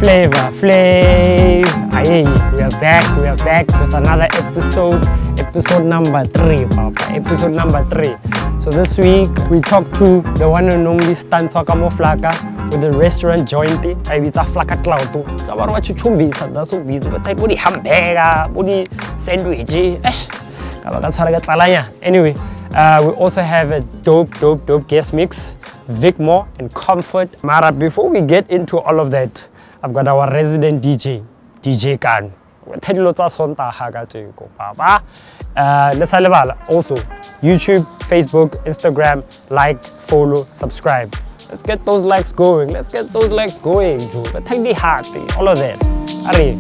Flavour. Aye, we are back with another episode number 3, Papa. Episode number 3. So this week we talked to the one and only Stunts Moto Flaka with the restaurant joint. It's a Flaka Cloud. What you chumbisa? That's so busy. But type body hamburger, body sandwich. Anyway, we also have a dope guest mix, Vic Moore and Comfort. Mara, before we get into all of that, I've got our resident DJ Kanu. Also, YouTube, Facebook, Instagram, like, follow, subscribe. Let's get those likes going. But take the heart, all of that. Hurry.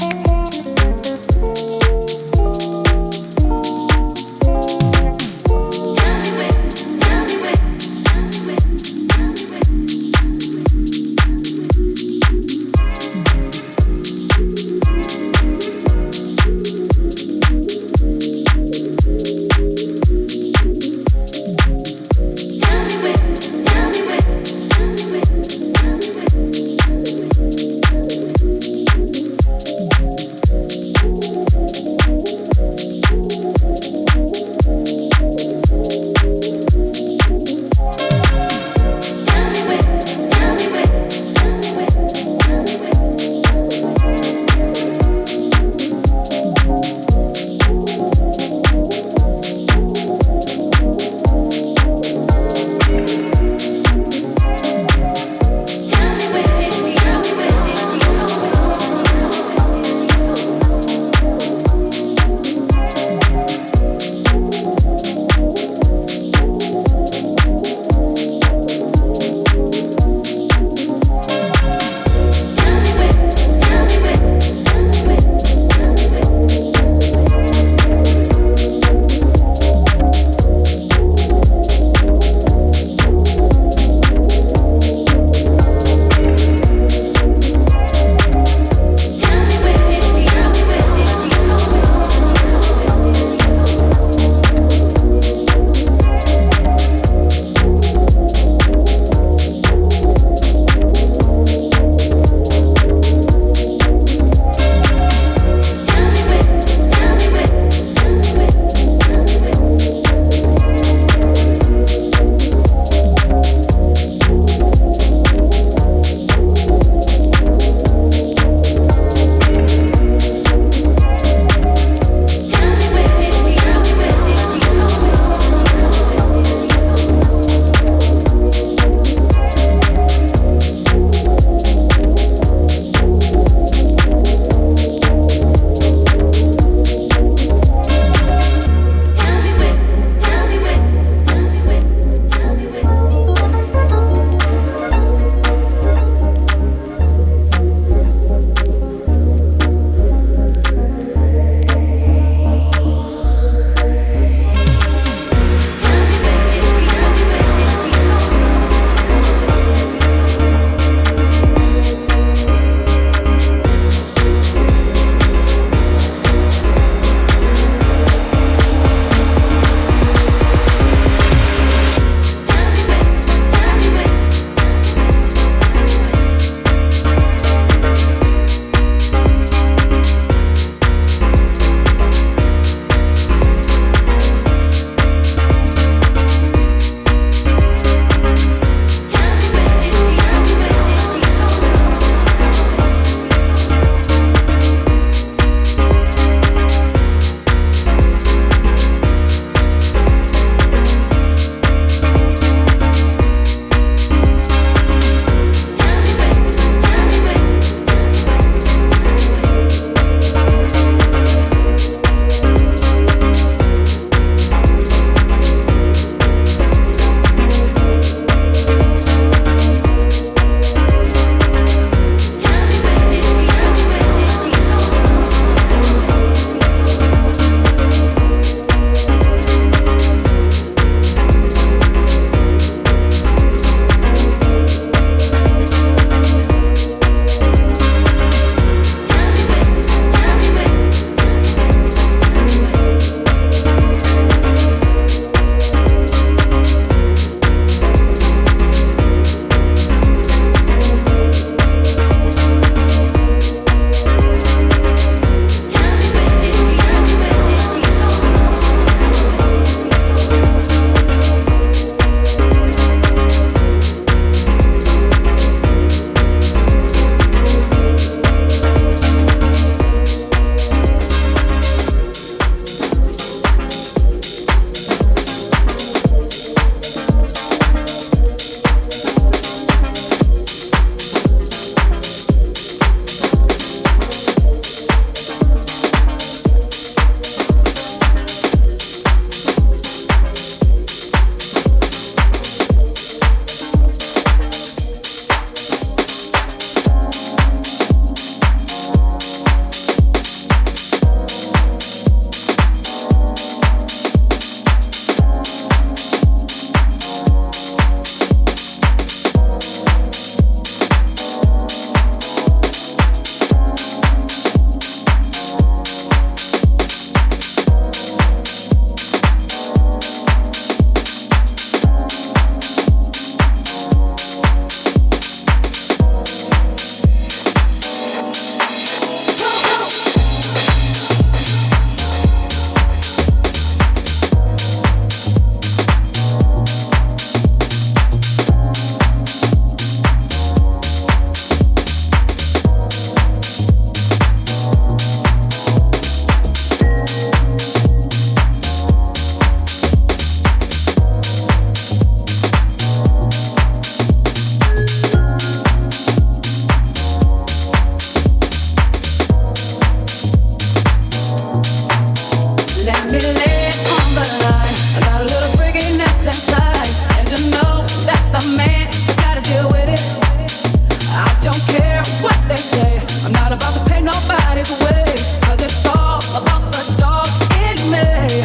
don't care what they say. I'm not about to pay nobody's way, 'cause it's all about the dog in me.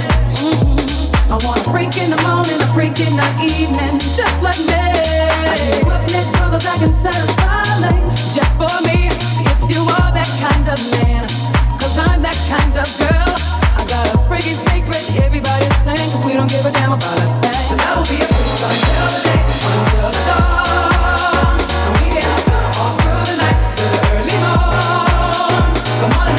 I want a freak in the morning, a freak in the evening, just like me. I need a rough neck brother that can satisfy me, just for me. If you are that kind of man, 'cause I'm that kind of girl. I got a freaky secret, everybody's saying, 'cause we don't give a damn about a thing. 'Cause I will be a freak until the day, until the dawn. And we get all through the night to the early morn. Come on.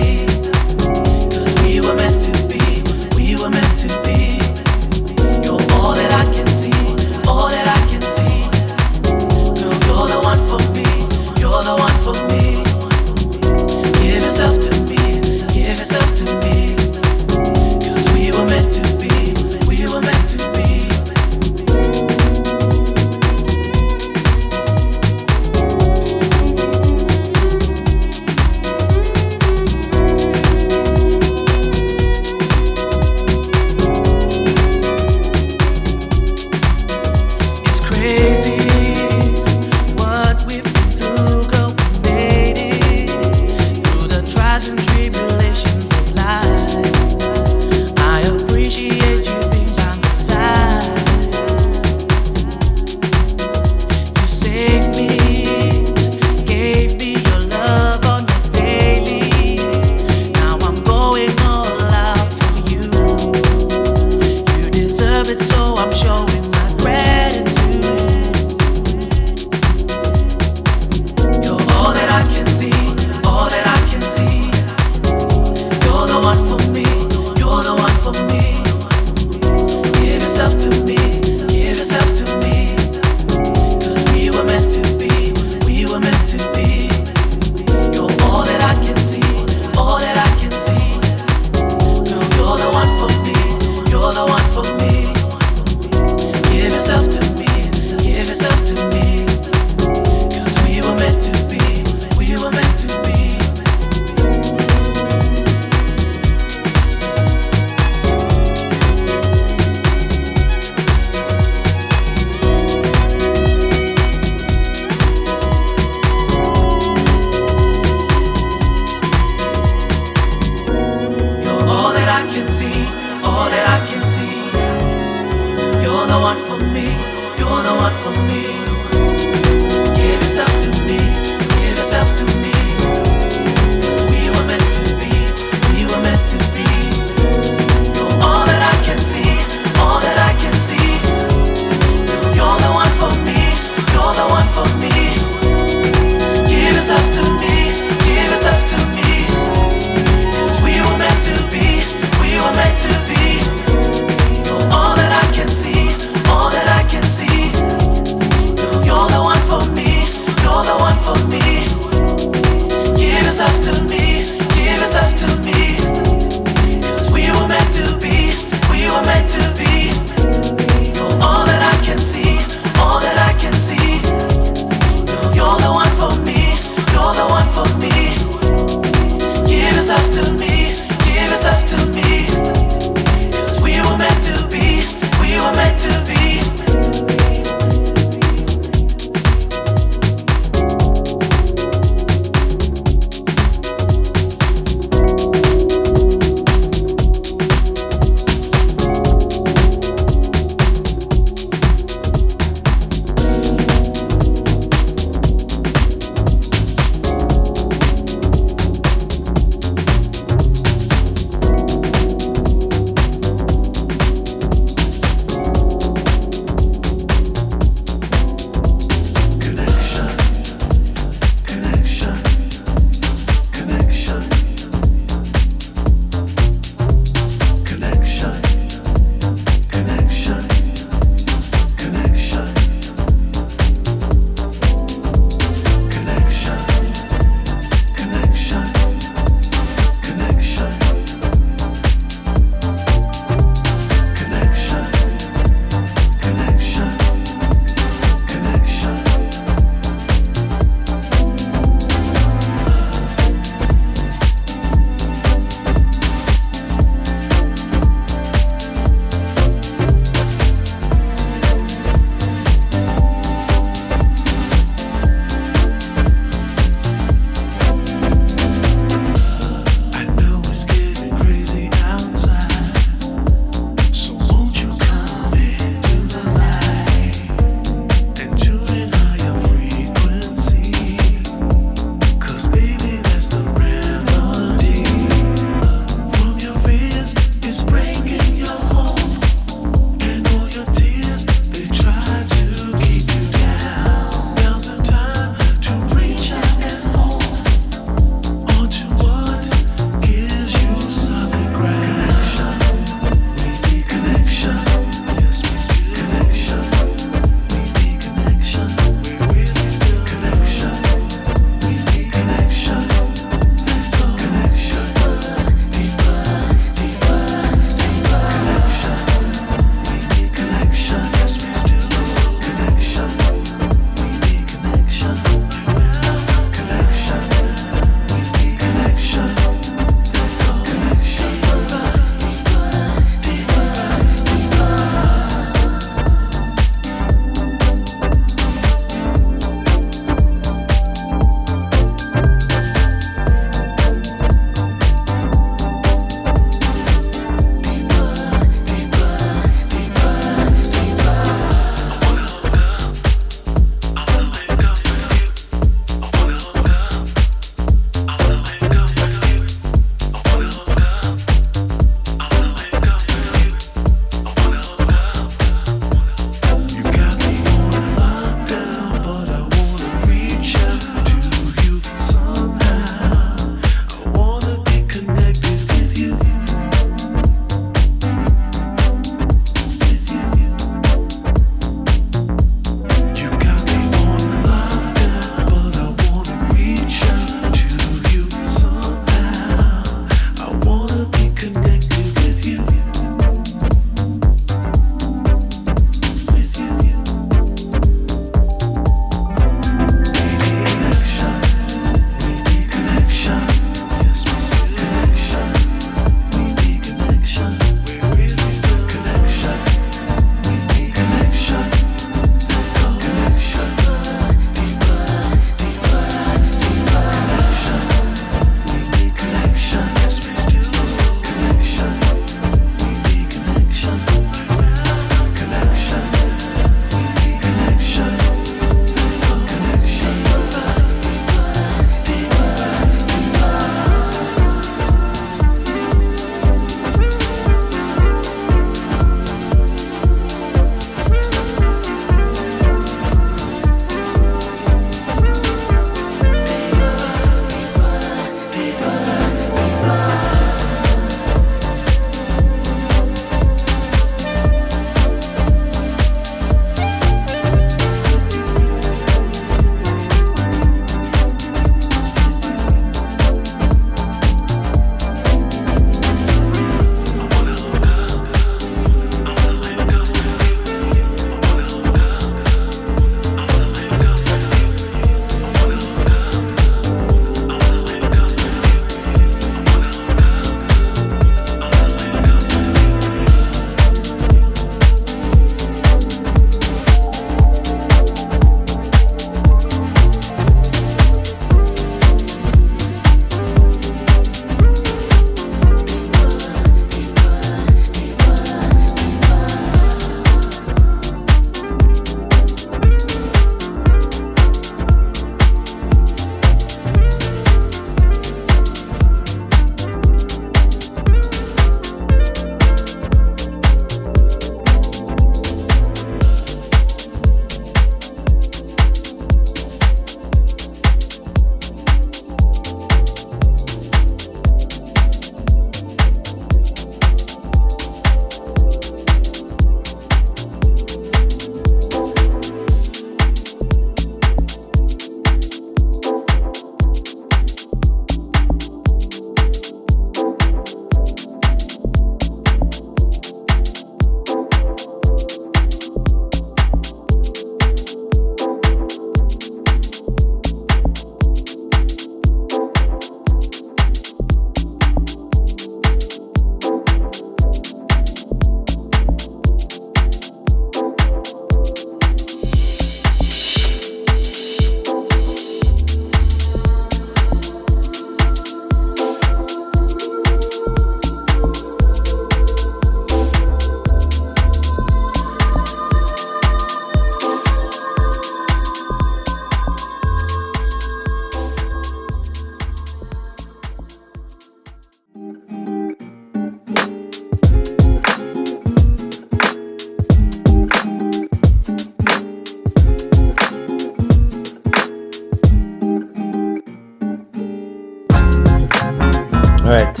right.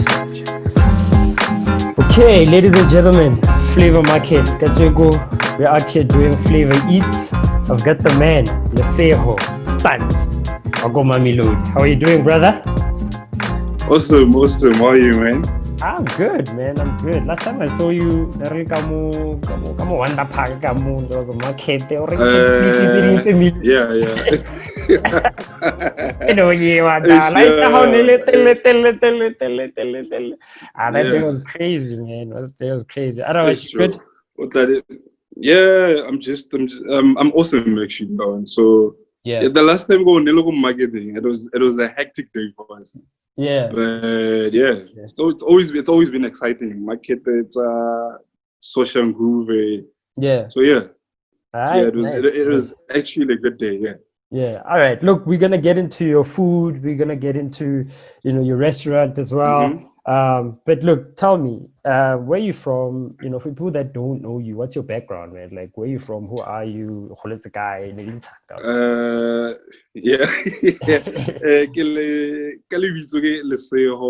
Okay, ladies and gentlemen, Flavour Market, Kajego. We're out here doing Flavour Eats. I've got the man, Leseo Stunts Moto. How are you doing, brother? Awesome. How are you, man? I'm good, man. I'm good. Last time I saw you, there was a market. Yeah. That day Yeah, was crazy, man. That day was crazy. Otherwise, it's you good? true. What that is? Yeah, I'm awesome actually, bro. So Yeah. the last time going Nilo marketing, it was a hectic day for us. Yeah. But yeah, so it's always been exciting. Market, it's social and groove. Yeah. So yeah, All yeah, right, nice. it was actually a good day. Yeah. Yeah. All right. Look, we're gonna get into your food. We're gonna get into, your restaurant as well. Mm-hmm. But look, tell me, where you from? For people that don't know you, what's your background, man? Like, where you from? Who are you? Who is the guy? Yeah. Ke lebitso ke Leseo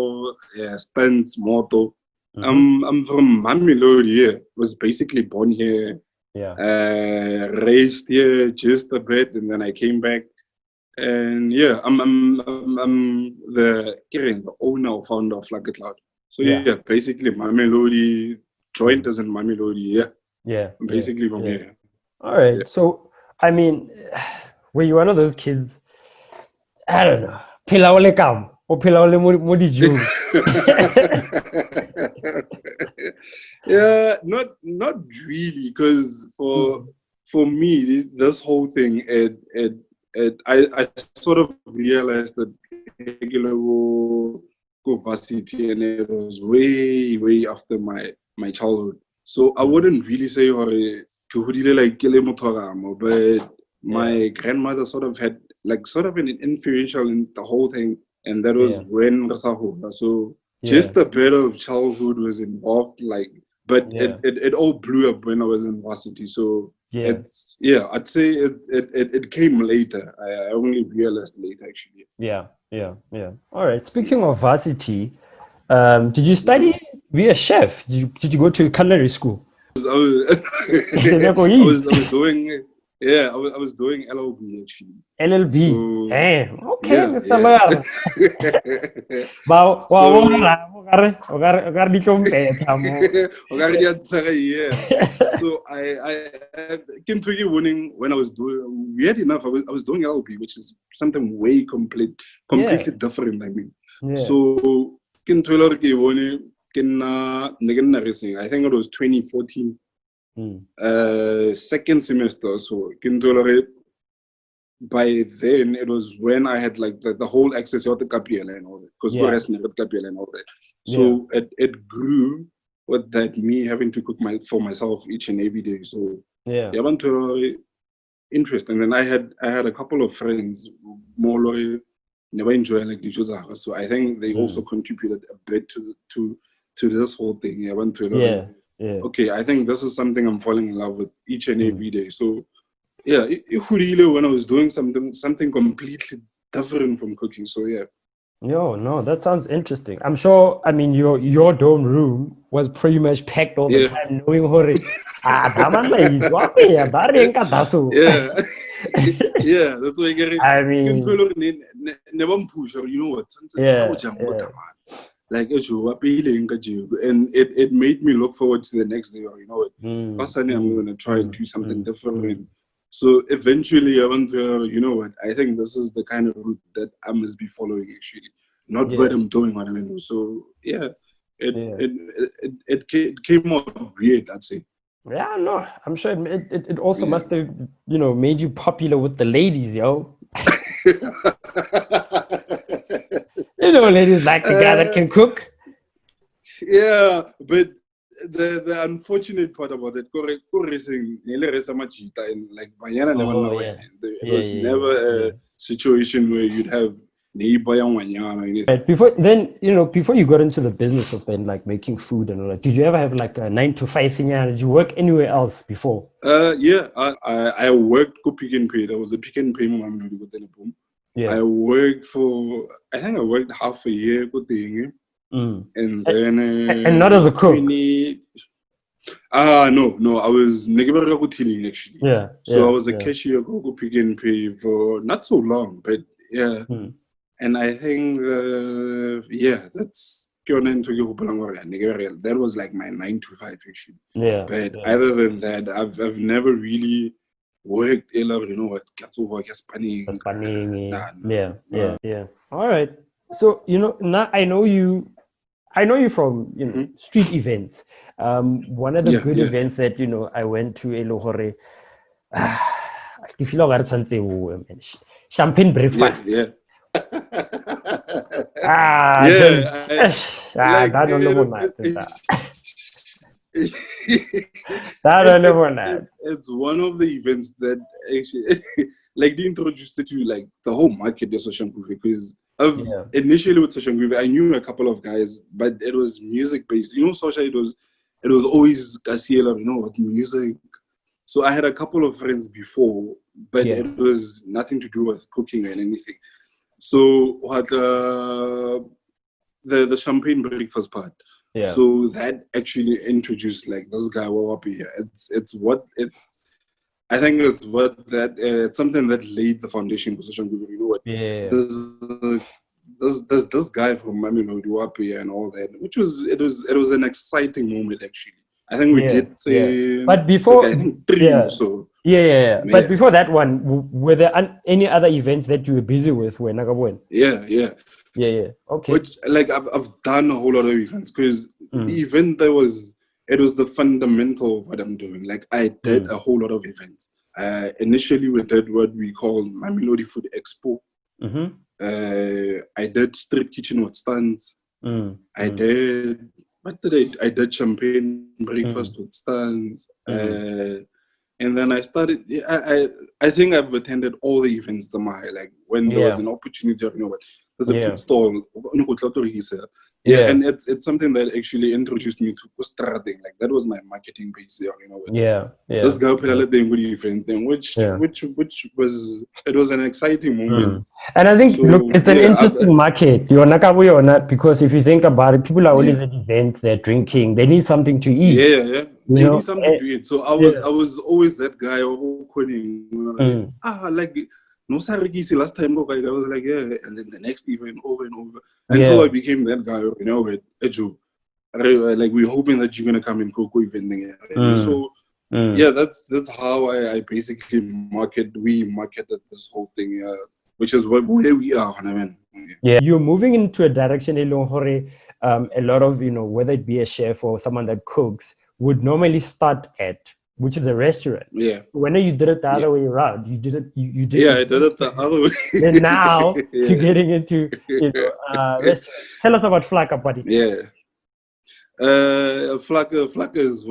Stunts Moto. I'm from Mamelodi here. Was basically born here, Yeah. raised here just a bit, and then I came back. And yeah, I'm the owner or founder of Flaka Cloud. So yeah, basically Mamelodi joined us in Mamelodi. Yeah, Yeah. I'm basically from here. All right. Yeah. So, I mean, were you one of those kids? I don't know. Phela o le kam, o phela o le mo dijong. Yeah, not really, because for me this whole thing, I sort of realized that go varsity, and it was way after my childhood. So I wouldn't really say ke hodile like ke le motho wa kamo, but my grandmother sort of had like sort of an influential in the whole thing, and that was when re sa hola. So just a bit of childhood was involved, like, but it all blew up when I was in varsity. So it's I'd say it came later. I only realized later, actually. Yeah. All right. Speaking of varsity, did you study be a chef? Did you go to culinary school? I was doing I was doing LLB actually. LLB. So Okay, yeah, Mr. yeah. Lawyer. So I came to you when I was doing, weird enough, I was doing LLB, which is something way completely different. I mean, so came to I think it was 2014, second semester. So by then it was when I had like the whole access to the KPL and all that, because we're resting with KPL and all that. So it grew with that, me having to cook for myself each and every day. So I went to interest, and then I had a couple of friends more never enjoy like the shows. So I think they also contributed a bit to this whole thing. I went to okay, I think this is something I'm falling in love with each and every day. So yeah, when I was doing something completely different from cooking. So yeah. No, that sounds interesting. I'm sure. I mean, your dorm room was pretty much packed all the time, knowing hore. Yeah, that's why I get it. I mean, never push, or you know what? Like and it made me look forward to the next day, or you know what? Personally, I'm gonna try and do something different. So eventually I went to, you know what, I think this is the kind of route that I must be following, actually. Not what I'm doing, what I'm doing. So yeah, it came out weird, I'd say. Yeah, no, I'm sure it also must have, made you popular with the ladies, yo. Ladies like the guy that can cook. Yeah, but the unfortunate part about it, like it was never a situation where you'd have Right. Before you got into the business of then like making food and all that, did you ever have like a 9 to 5 thing? Did you work anywhere else before? I worked for Pick and Pay. There was a Pick and Pay. I worked for, I think I worked half a year. And then and not as a cook. 20 no, I was tilling actually. Yeah. So I was a cashier, go pick and pay for not so long, but yeah. And I think that's that was like my 9 to 5 actually. Yeah. But other than that, I've never really worked what Yeah. All right. So now I know you from street events. One of the good events that I went to Elohore. If you look at champagne breakfast. Yeah. It's one of the events that actually like they introduced it to like the whole market of social because initially with social I knew a couple of guys, but it was music based. Social it was always Casiela, with music. So I had a couple of friends before, but it was nothing to do with cooking and anything. So what the champagne breakfast part. Yeah. So that actually introduced like this guy Wawapi here. I think it's what that it's something that laid the foundation for social group. This guy from Mamelodi Wapi and all that, which was it was an exciting moment actually. I think we did say, but before I think 3 or so. Yeah. But before that one, were there any other events that you were busy with? Yeah. Okay. Which like I've done a whole lot of events because the event it was the fundamental of what I'm doing. Like I did a whole lot of events. Initially we did what we call Mamelodi Food Expo. I did street kitchen with stands. I did. What did I did champagne breakfast with stands. And then I started. I think I've attended all the events. Like when there was an opportunity, there's a food stall. And it's something that actually introduced me to starting. Like that was my marketing base. This guy put a good event thing, which was it was an exciting moment. And I think look, it's an interesting market. You're not because if you think about it, people are always at events. They're drinking. They need something to eat. Yeah. They need something to eat. So I was always that guy like no sarigisi last time I was like and then the next event over and over until I became that guy like we're hoping that you're gonna come in Coco event so that's how I basically marketed this whole thing which is where we are. You're moving into a direction a lot of whether it be a chef or someone that cooks would normally start at, which is a restaurant. Yeah. When you did it the other way around, you did it. You did. Yeah, I did it the other way. And now you're getting into restaurant. Tell us about Flaka, buddy. Yeah. Flaka is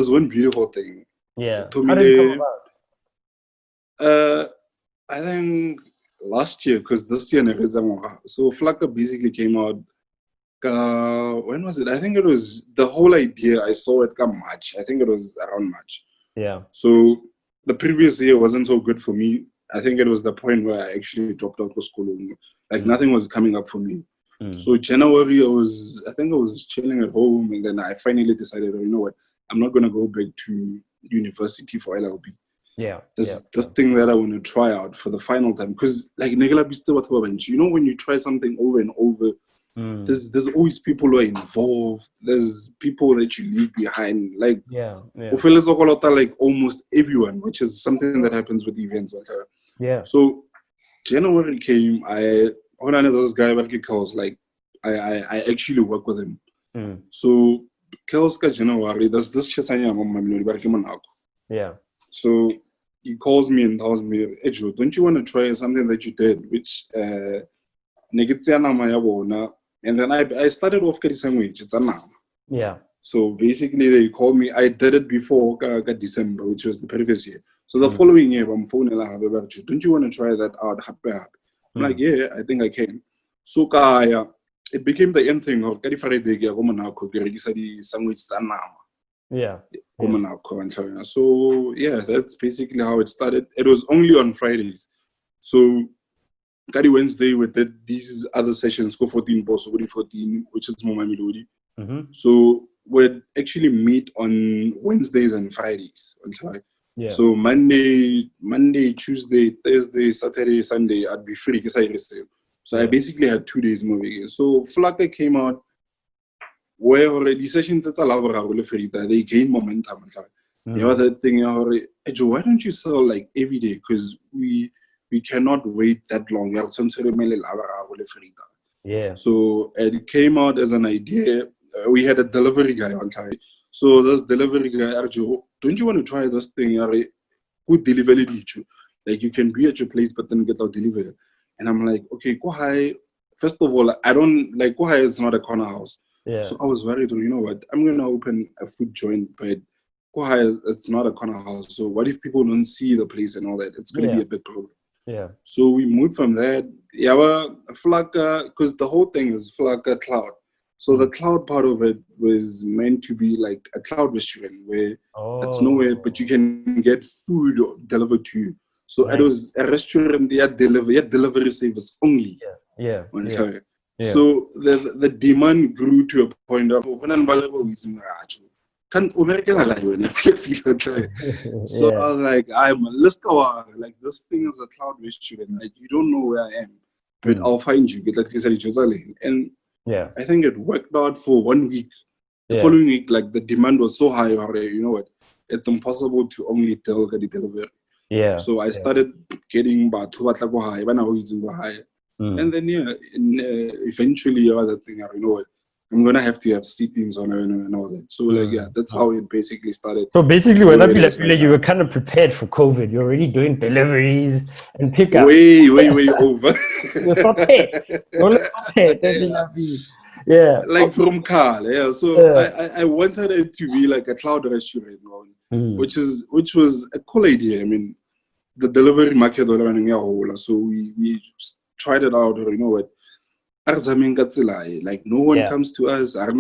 one beautiful thing. Yeah. How did it come about? I think last year, because this year so Flaka basically came out. When was it? I think it was the whole idea. I saw it come March. I think it was around March. Yeah. So the previous year wasn't so good for me. I think it was the point where I actually dropped out of school. Like nothing was coming up for me. So January, I was chilling at home, and then I finally decided, I'm not gonna go back to university for LLB. Yeah. This thing that I want to try out for the final time, because like when you try something over and over. There's always people who are involved. There's people that you leave behind. Like like almost everyone, which is something that happens with events. So January came. One of those guys like I actually work with him. So January, there's this So he calls me and tells me, Ejo, don't you want to try something that you did, which and then I started off getting sandwich. It's a now. Yeah. So basically, they called me. I did it before December, which was the previous year. So the following year, I'm phoning don't you want to try that out? I'm like, yeah, I think I can. So it became the end thing of Friday, sandwich. Yeah. So that's basically how it started. It was only on Fridays. So Kari Wednesday we did these other sessions, go 14 boss, 14, which is more melody. So we'd actually meet on Wednesdays and Fridays. Yeah. So Monday, Tuesday, Thursday, Saturday, Sunday, I'd be free because I rested. So I basically had 2 days moving. So Flaka came out where already sessions at a they gained momentum. The other thing, Joe, why don't you sell like every day? Because we cannot wait that long. Yeah. So it came out as an idea. We had a delivery guy on time. So this delivery guy, Arjo, don't you want to try this thing? Who delivered it you? Like you can be at your place, but then get out delivered. And I'm like, okay, Kohai. First of all, I don't like Kohai is not a corner house. Yeah. So I was worried, you know what? I'm gonna open a food joint, but Kohai it's not a corner house. So what if people don't see the place and all that? It's gonna be a big problem. Yeah. So we moved from that. Yeah, Flaka, because the whole thing is Flaka Cloud. So the cloud part of it was meant to be like a cloud restaurant where it's nowhere, but you can get food delivered to you. So it was a restaurant, delivery service only. Yeah. So the demand grew to a point of so I was like, let's go. Like this thing is a cloud restaurant. Like you don't know where I am, but I'll find you. Get like this, and I think it worked out for 1 week. The following week, like the demand was so high, you know what? It's impossible to only deliver. Yeah. So I started getting about 2 high when I was high, and then eventually the thing, you know what? I'm gonna have to have seatings on it and all that. So that's how it basically started. So basically, when I feel like you were kind of prepared for COVID, you're already doing deliveries and pickup. Way over. You're so prepared. Yeah. Like from Carl, yeah. So I wanted it to be like a cloud restaurant, which was a cool idea. I mean, the delivery market was running a so we tried it out. You know what? Like no one comes to us. Pressure,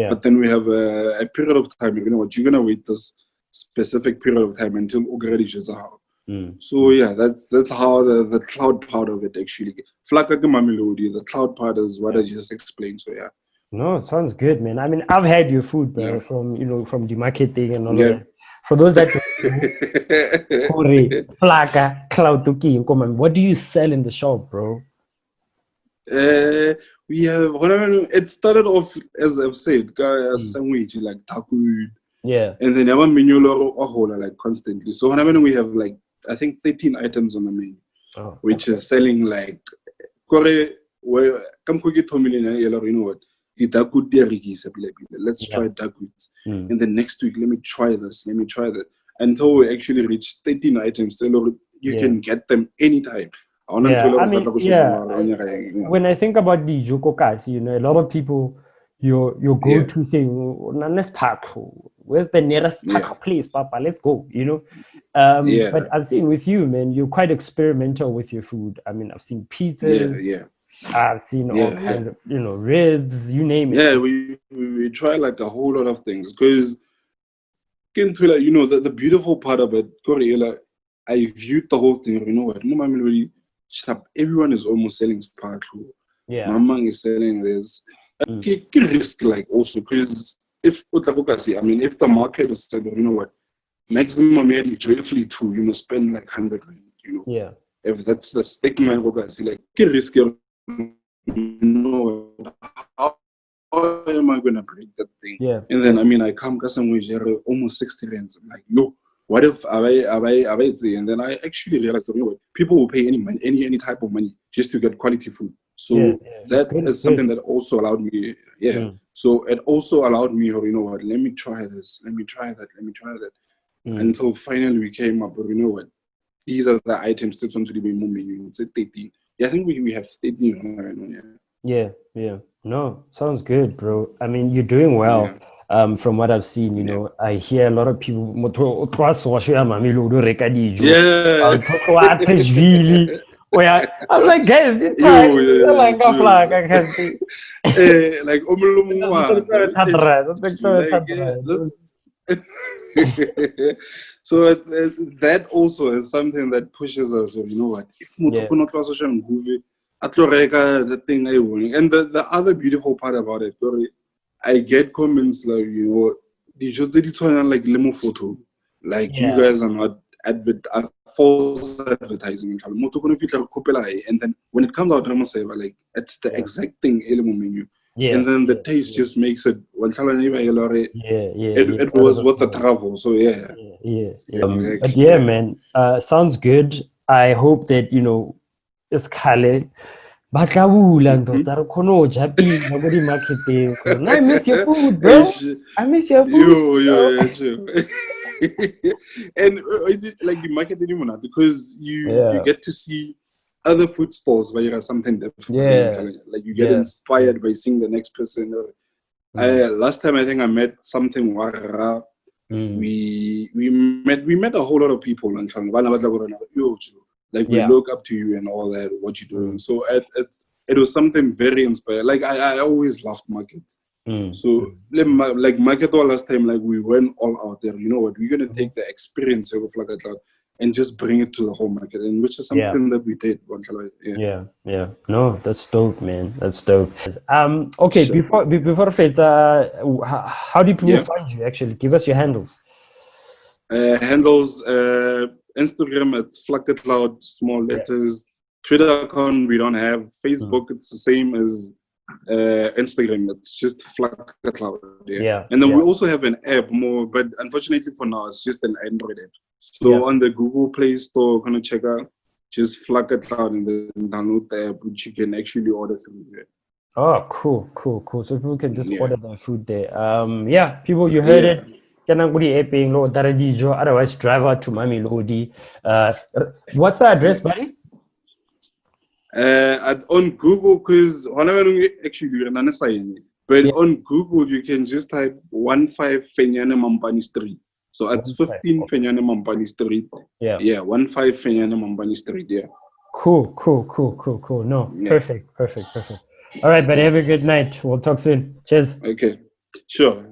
but then we have a period of time. You know what? You're gonna wait this specific period of time until already shows out. So that's how the cloud part of it actually. Flaka melody, the cloud part is what I just explained. So No, it sounds good, man. I mean, I've had your food, bro, from the marketing and all that. For those that Flaka Cloud Restaurant, what do you sell in the shop, bro? We have it started off as I've said, a sandwich like taco. Yeah. And then our menu like constantly. So we have like I think 13 items on the menu, which is selling like where come you know what? Let's try tacos. And then next week, let me try this, let me try that. Until we actually reach 13 items, you can get them anytime. When I think about the Jokokas, you know, a lot of people, your go-to thing, where's the nearest place, Papa? Let's go, you know. But I've seen with you, man, you're quite experimental with your food. I mean, I've seen pizzas. I've seen all kinds of, you know, ribs, you name it. Yeah, we try like a whole lot of things because, you know, the beautiful part of it, I viewed the whole thing, you know what, everyone is almost selling sparkle. Yeah. Mama is selling this. Risk like also because if the market is said, you know what, maximum joyfully too, you must spend like 100 rand, you know. Yeah. If that's the statement, like risk, you know, how am I gonna break that thing? Yeah. And then I come somewhere almost 60 rand. I'm like, no, what if I and then I actually realized, you know what, people will pay any type of money just to get quality food. So that is something that also allowed me, So it also allowed me, you know what, let me try this, let me try that. Until finally we came up with, you know what, these are the items that's on to the menu. It's 13. Yeah, I think we have 13 right now. Yeah. No, sounds good, bro. I mean, you're doing well. From what I've seen, you know, I hear a lot of people. I'm like, guys, it's So that also is something that pushes us. So you know what? If motho social movie, the thing I want. And the other beautiful part about it, I get comments like, you know, they just did it on like limo photo. Like you guys are not false advertising. And then when it comes out, like it's the exact thing menu. And then the taste just makes it. It was worth the travel. So exactly. But man, sounds good. I hope that it's Kale. Bakabula ndoda rukhono japi nobody marketing. I miss your food, bro. I miss your food. Yeah, true. And like the marketing because you get to see other food stalls where you have something different. Like you get inspired by seeing the next person. Last time I think I met something wara. We met a whole lot of people and like we look up to you and all that, what you're doing. So it was something very inspiring. Like I always loved markets. So like market all last time, like we went all out there. You know what? We're gonna take the experience of Flaka Cloud and just bring it to the whole market, and which is something that we did. Yeah. No, that's dope, man. That's dope. Okay, sure. Before Fate, how do people find you? Actually, give us your handles. Handles. Instagram, it's Flaka Cloud, small letters. Twitter account, we don't have. Facebook, it's the same as Instagram. It's just Flaka Cloud. And then we also have an app but unfortunately for now, it's just an Android app. So on the Google Play Store, gonna check out just Flaka Cloud and then download the app, which you can actually order through there. Oh, cool. So people can just order their food there. People, you heard it. Otherwise drive out to Mami Lodi. What's the address, buddy? On Google, because whenever we actually do it, on Google you can just type 15 Fenyane Mampani Street. So it's 15 Fenyane Mampani Street. 15 Fenyane Mampani Street. Cool. No, perfect. All right, buddy, have a good night. We'll talk soon. Cheers. Okay, sure.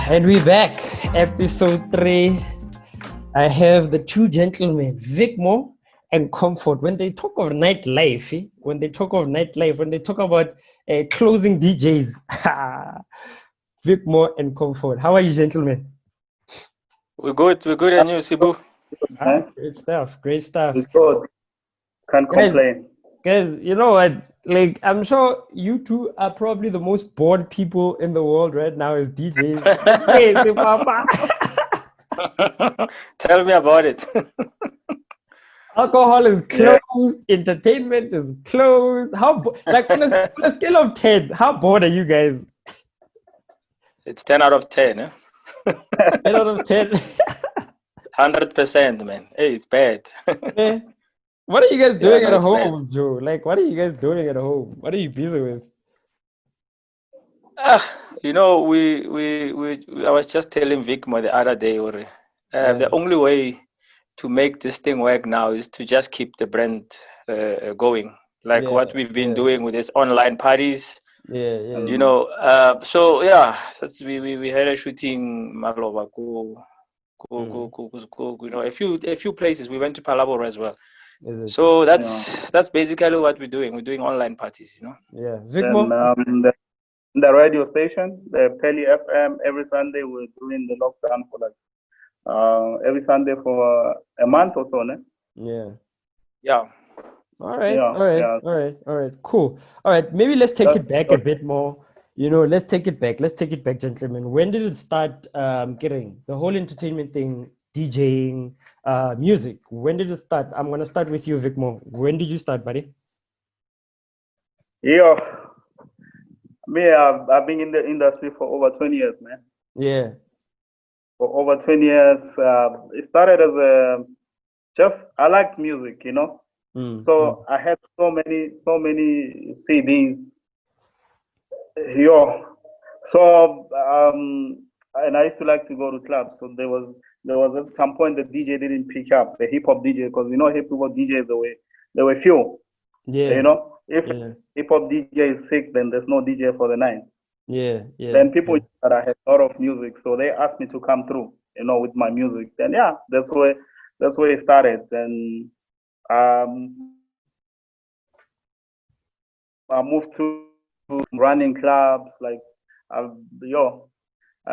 And we're back, episode 3. I have the two gentlemen, Vicmo and Comfort. When they talk of nightlife, when they talk about closing DJs, Vicmo and Comfort. How are you, gentlemen? We're good, and you, Sibu? Great stuff. It's good. Can't complain. Guys, you know what? Like, I'm sure you two are probably the most bored people in the world right now as DJs. Crazy, Papa. Tell me about it. Alcohol is closed. Entertainment is closed. On a scale of 10, how bored are you guys? It's 10 out of 10. 10 out of 10. 100%, man. Hey, it's bad. What are you guys doing at home, Joe? Like, what are you guys doing at home? What are you busy with? I was just telling Vicmo the other day, the only way to make this thing work now is to just keep the brand going. Like what we've been doing with these online parties. So we had a shooting Maloba, a few places. We went to Flavour as well. So that's basically what we're doing. We're doing online parties, Vicmo? The radio station, the Peli FM, every Sunday we're doing the lockdown for every Sunday for a month or so, ne? All right. Cool. All right, maybe let's take it back a bit more. Let's take it back, gentlemen. When did it start getting the whole entertainment thing, DJing, music? When did it start? I'm gonna start with you, Vicmo. When did you start, buddy? I've been in the industry for over 20 years, man. For over 20 years. It started as I liked music, So I had so many CDs. Yo. So and I used to like to go to clubs. So there was at some point the DJ didn't pick up, the hip hop DJ, because hip hop DJs there were few. Yeah. If hip hop DJ is sick, then there's no DJ for the night. Yeah. Then people that I had a lot of music, so they asked me to come through, with my music. Then that's where it started. And I moved to running clubs. Like I've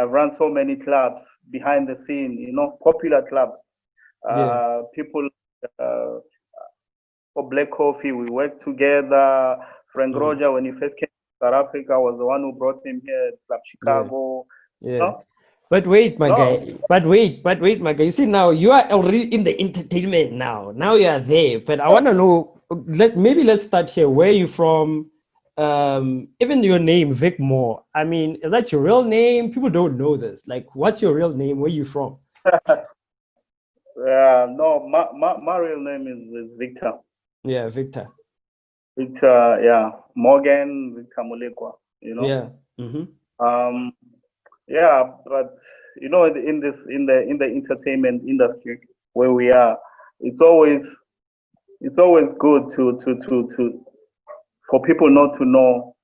run so many clubs behind the scene, popular clubs. People for Black Coffee, we worked together. Frank Roger, when he first came to South Africa, was the one who brought him here at Club Chicago. But wait, my guy. But wait, my guy. You see, now you are already in the entertainment now. Now you are there. But I want to know, let's start here. Where are you from? Even your name, Vic Moore. I mean, is that your real name? People don't know this. Like, what's your real name? Where are you from? No, my real name is Victor. Yeah, Victor. Victor, Morgan, Victor Mulekwa, Yeah. But in the entertainment industry where we are, it's always good to for people not to know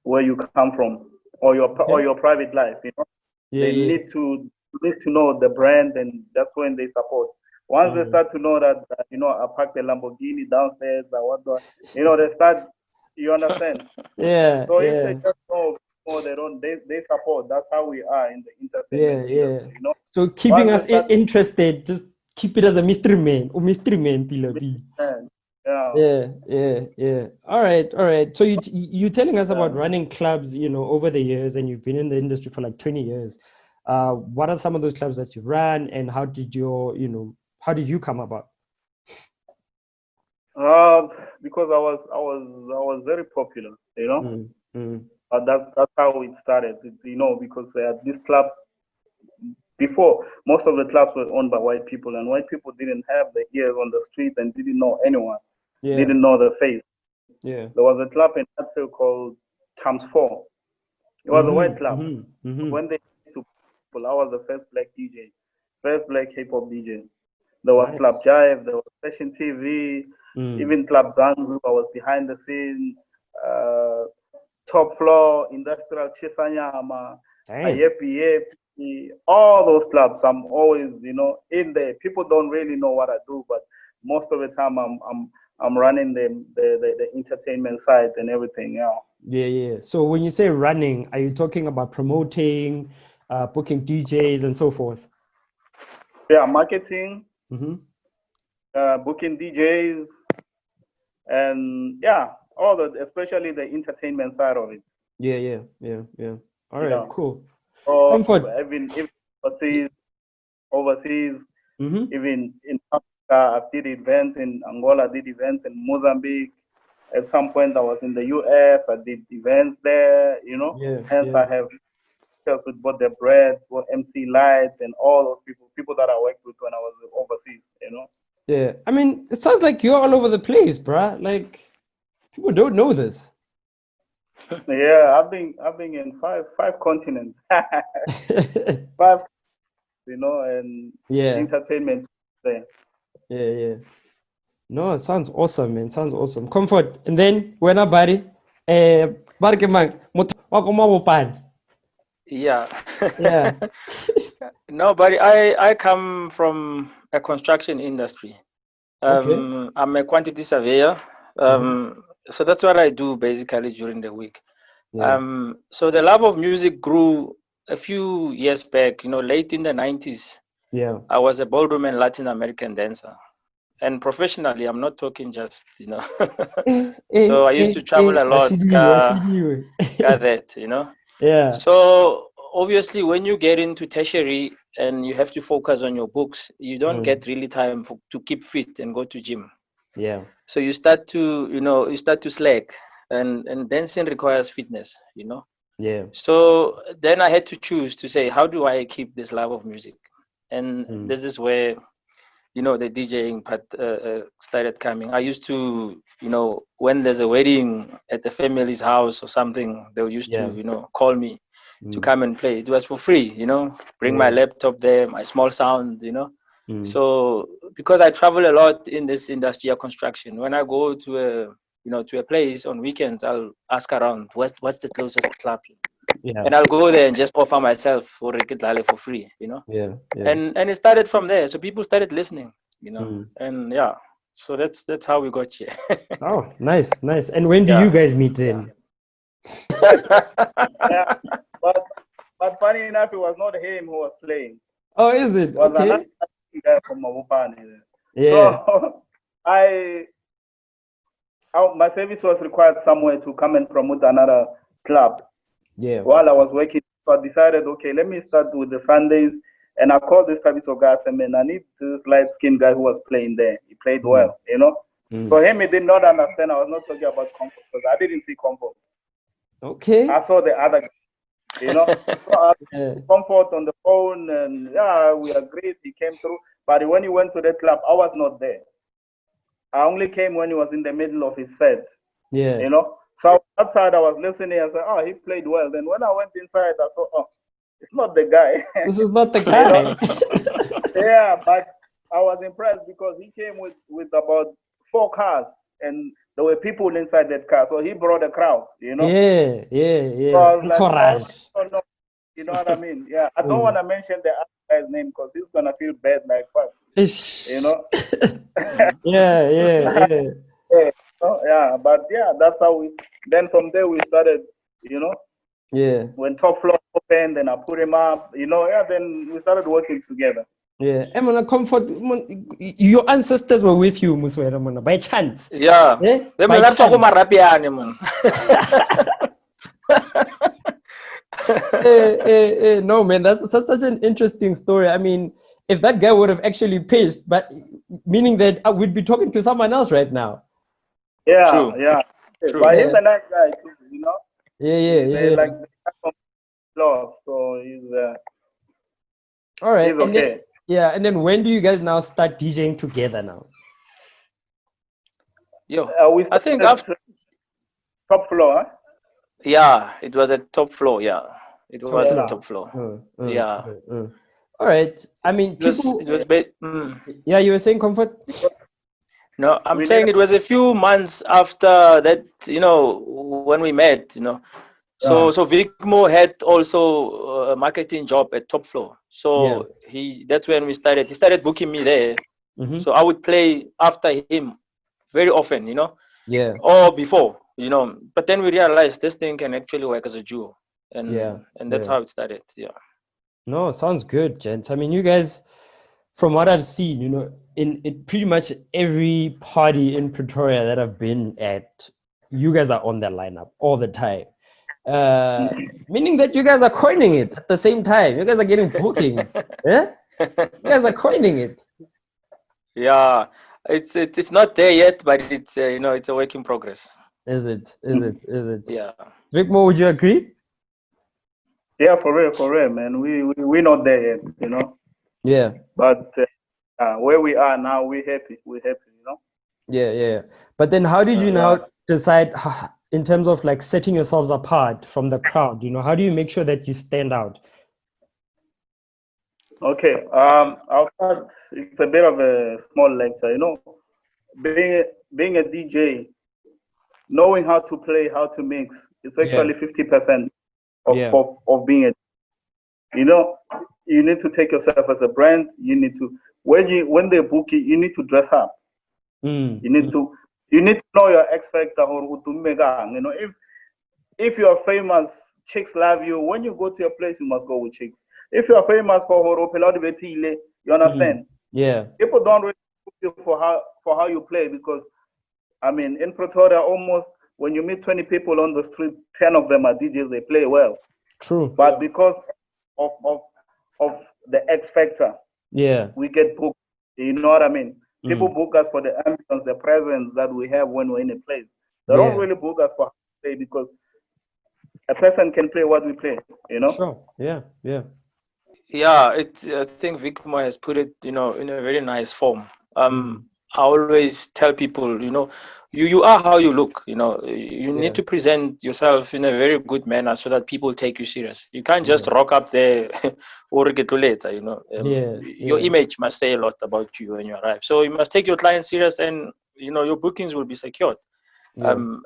where you come from or your private life. They need to know the brand, and that's when they support. Once they start to know that I parked the Lamborghini downstairs or what, they start. You understand? Yeah. So if they just know, they support. That's how we are in the entertainment industry. So keeping us interested, just keep it as a mystery man or mystery man, Pilabi. Yeah. All right. So you're telling us about running clubs, over the years, and you've been in the industry for like 20 years. What are some of those clubs that you've run, and how did you come about? Because I was very popular, But that's how it started, because this club, before, most of the clubs were owned by white people, and white people didn't have the ears on the street and didn't know anyone, didn't know the face. Yeah. There was a club in Hatfield called Times 4. It was a white club. When they to people, I was the first black DJ, first black hip hop DJ. There was Club Jive, there was Session TV, even Club Zanzu. I was behind the scenes, Top Floor, Industrial Chisanyama, Ayepi, all those clubs. I'm always, in there. People don't really know what I do, but most of the time I'm running the entertainment side and everything. Yeah. So when you say running, are you talking about promoting, booking DJs and so forth? Yeah, marketing, booking DJs, and all especially the entertainment side of it. Yeah. All right, cool. So Comfort. Even overseas, even in Africa, I did events in Angola, did events in Mozambique. At some point, I was in the US. I did events there. I have with both the bread, both MC Lights, and all those people that I worked with when I was overseas. Yeah, I mean, it sounds like you're all over the place, bruh. Like, people don't know this. Yeah, I've been in five continents, five, and entertainment there. Yeah. No, it sounds awesome, man. Sounds awesome. Comfort. And then when I body, Yeah. Yeah. No, but I come from a construction industry. Okay. I'm a quantity surveyor. So that's what I do basically during the week. Yeah. So the love of music grew a few years back, late in the 90s. Yeah. I was a ballroom and Latin American dancer. And professionally, I'm not talking just, So I used to travel a lot. Got that, Yeah. So obviously, when you get into tertiary and you have to focus on your books, you don't get really time to keep fit and go to gym. Yeah. So you start to slack, and dancing requires fitness, Yeah. So then I had to choose to say, how do I keep this love of music? And this is where the DJing part started coming. I used to, when there's a wedding at the family's house or something, they used to, call me to come and play. It was for free, bring my laptop there, my small sound, So because I travel a lot in this industry of construction, when I go to a place on weekends, I'll ask around, what's the closest club? And I'll go there and just offer myself for for free, And it started from there. So people started listening, and so that's how we got here. Oh, nice. And when do you guys meet then? Yeah, but funny enough, it was not him who was playing. Oh, is it? It was Okay. another guy from Mabupane. Yeah. So my service was required somewhere to come and promote another club. Yeah. While I was working, so I decided, okay, let me start with the Sundays. And I called this service guy and said, man, I need this light-skinned guy who was playing there. He played well, For him, he did not understand. I was not talking about comfort because I didn't see comfort. Okay. I saw the other guy, So I comfort on the phone, and we agreed. He came through. But when he went to the club, I was not there. I only came when he was in the middle of his set. Yeah. So outside, I was listening and said, oh, he played well. Then when I went inside, I thought, oh, it's not the guy. This is not the guy. Yeah, but I was impressed because he came with about 4 cars and there were people inside that car. So he brought a crowd, Yeah. So I was like, Courage. you know what I mean? Yeah, I don't want to mention the other guy's name because he's going to feel bad like fuck, Yeah. Yeah, but that's how then from there we started, Yeah. When Top Floor opened, then I put him up, then we started working together. Yeah, I'm gonna comfort. Your ancestors were with you, Muswera, by chance. Yeah. By chance. No, man, that's such an interesting story. I mean, if that guy would have actually pissed, but meaning that I would be talking to someone else right now. Yeah, True. yeah. True. But he's a nice guy too, Yeah. Like love, so he's all right. He's okay. And then when do you guys now start DJing together now? I think after Top Floor, huh? Yeah, it was at Top Floor. Yeah, it was at Top Floor. All right. I mean, people. Yeah, you were saying Comfort? No, I'm saying it was a few months after that, when we met, So Vicmo had also a marketing job at Top Floor. So that's when we started. He started booking me there. Mm-hmm. So I would play after him very often, Yeah. Or before, But then we realized this thing can actually work as a duo. And that's how it started. Yeah. No, sounds good, gents. I mean, you guys, from what I've seen, in pretty much every party in Pretoria that I've been at, you guys are on that lineup all the time. Meaning that you guys are coining it at the same time. You guys are getting booking. Yeah? You guys are coining it. Yeah. It's not there yet, but it's it's a work in progress. Is it? Yeah. Vicmo, would you agree? Yeah, for real, man. We're not there yet, Yeah. But where we are now, we're happy. Yeah. But then how did you now decide in terms of like setting yourselves apart from the crowd? How do you make sure that you stand out? Okay. I'll start. It's a bit of a small lecture, being a DJ, knowing how to play, how to mix, it's actually 50% of being a, you need to take yourself as a brand. You need to, when they book you need to dress up. You need to know your X factor. If you are famous, chicks love you. When you go to a place, you must go with chicks. If you are famous for you understand? Yeah. People don't really book you for how you play because, I mean, in Pretoria, almost when you meet 20 people on the street, 10 of them are DJs. They play well. True. But because of the X factor, we get booked. You know what I mean? People book us for the ambience, the presence that we have when we're in a place. They don't really book us for how we play because a person can play what we play. Sure. Yeah. Yeah, I think Vicmo has put it, in a very nice form. I always tell people, you are how you look. You need to present yourself in a very good manner so that people take you serious. You can't just rock up there or get too later. Your image must say a lot about you when you arrive. So you must take your clients serious, and your bookings will be secured. So